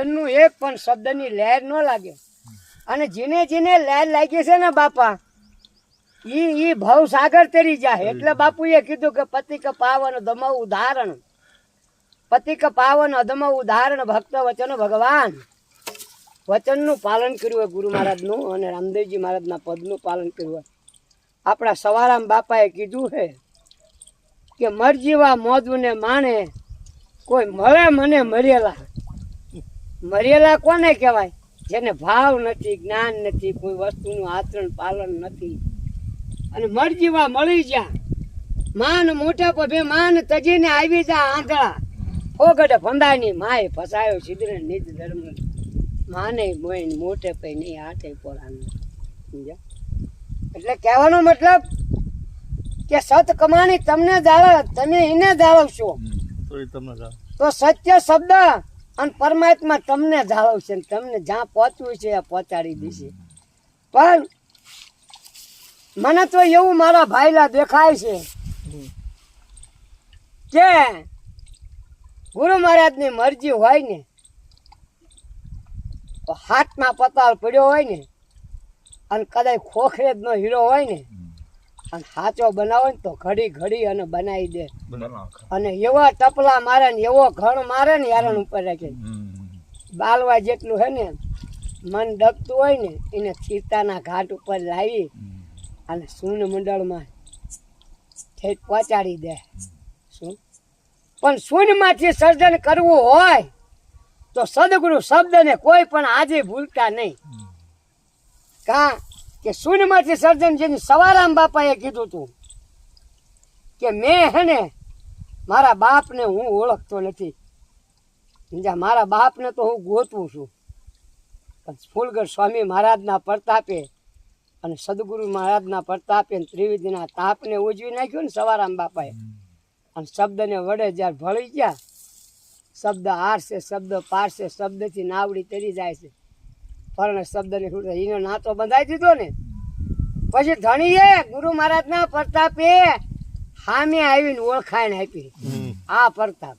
નું એક પણ શબ્દની લહેર ન લાગે. અને જેને જેને લહેર લાગી છે ને બાપા, ઈ ભવ સાગર તરી જાય. એટલે બાપુએ કીધું કે પતિ કે પાવન અધમ ઉદાહરણ, પતિ કે પાવન અધમ ઉદાહરણ ભક્ત વચન ભગવાન. વચનનું પાલન કર્યું હોય ગુરુ મહારાજનું, અને રામદેવજી મહારાજના પદનું પાલન કર્યું હોય. આપણા સવારામ બાપાએ કીધું છે કે મરજીવા મોજને માણે, કોઈ મળે મને મરેલા. મરેલા કોને કહેવાય? જેને ભાવ નથી, જ્ઞાન નથી, કોઈ વસ્તુનું આચરણ પાલન નથી. અને મરજીવા મળી જા, માન મોટા પભે માન તજીને આવી જા આંધળા. ફોગડ ફંદાની માય ફસાયો સિદ્ધને નિજ ધર્મ. માને મોઈન મોટે પે નહીં હાથે પોરાન. સમજ્યા? એટલે કહેવાનો મતલબ કે સત કમાણી તમને જાળવ, તમે એને જાળવશો તો સત્ય શબ્દ અને પરમાત્મા તમને જાળવશે, તમને જ્યાં પહોંચવું છે એ પહોંચાડી દેશે. પણ મને તો એવું મારા ભાઈલા દેખાય છે કે ગુરુ મહારાજની મરજી હોય ને તો હાથમાં પતાળ પડ્યો હોય ને, અને કદાચ ખોખરે જ નો હીરો હોય ને, અને સાચો બનાવો ને તો ઘડી ઘડી અને બનાવી દે. અને એવા ટપલા મારે ને એવો ઘણ મારે ને યારણ ઉપર રાખે. બાલવા જેટલું હે ને મન ડગતું હોય ને એને ચીતાના ઘાટ ઉપર લાવી અને સૂન મંડળમાં ઠેઠ પહોંચાડી દે. શું પણ શૂન્યમાંથી સર્જન કરવું હોય તો સદગુરુ શબ્દને કોઈ પણ આજે ભૂલતા નહીં. કા કે શૂન્યમાંથી સર્જન, જેની સવારામ બાપાએ કીધું હતું કે મેં હે ને મારા બાપને હું ઓળખતો નથી, મારા બાપને તો હું ગોતવું છું. પણ ફૂલગઢ સ્વામી મહારાજના પ્રતાપે અને સદગુરુ મહારાજના પ્રતાપે ત્રિવેદીના તાપને ઉજવી નાખ્યું ને સવારામ બાપાએ. અને શબ્દને વડે જ્યારે ભળી ગયા, શબ્દ હારશે, શબ્દ પારશે, શબ્દથી નાવડી તરી જાય છે. પણ શબ્દને એનો નાતો બંધાઈ દીધો ને. પછી ધણીએ ગુરુ મહારાજના પ્રતાપે સામે આવીને ઓળખાણ આપી. આ પ્રતાપ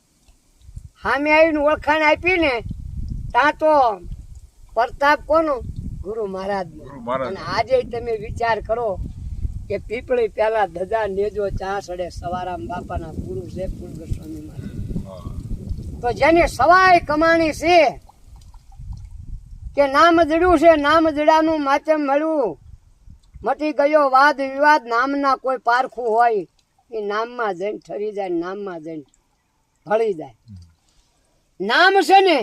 સામે આવીને ઓળખાણ આપી ને, ત્યાં તો પ્રતાપ કોનો? ગુરુ મહારાજ. અને આજે તમે વિચાર કરો કે પીપળી પેલા ધજા નેજો ચા સડે સવારામ બાપાના ગુરુ છે ફૂલગઢ સ્વામી મહારાજ. તો જેની સવાય કમાણી છે કે નામ જડ્યું છે, નામ જડાનું માચમ મળ્યું, મટી ગયો વાદ વિવાદ. નામના કોઈ પારખું હોય એ નામમાં જઈને ઠરી જાય, નામમાં જઈને ભળી જાય. નામ છે ને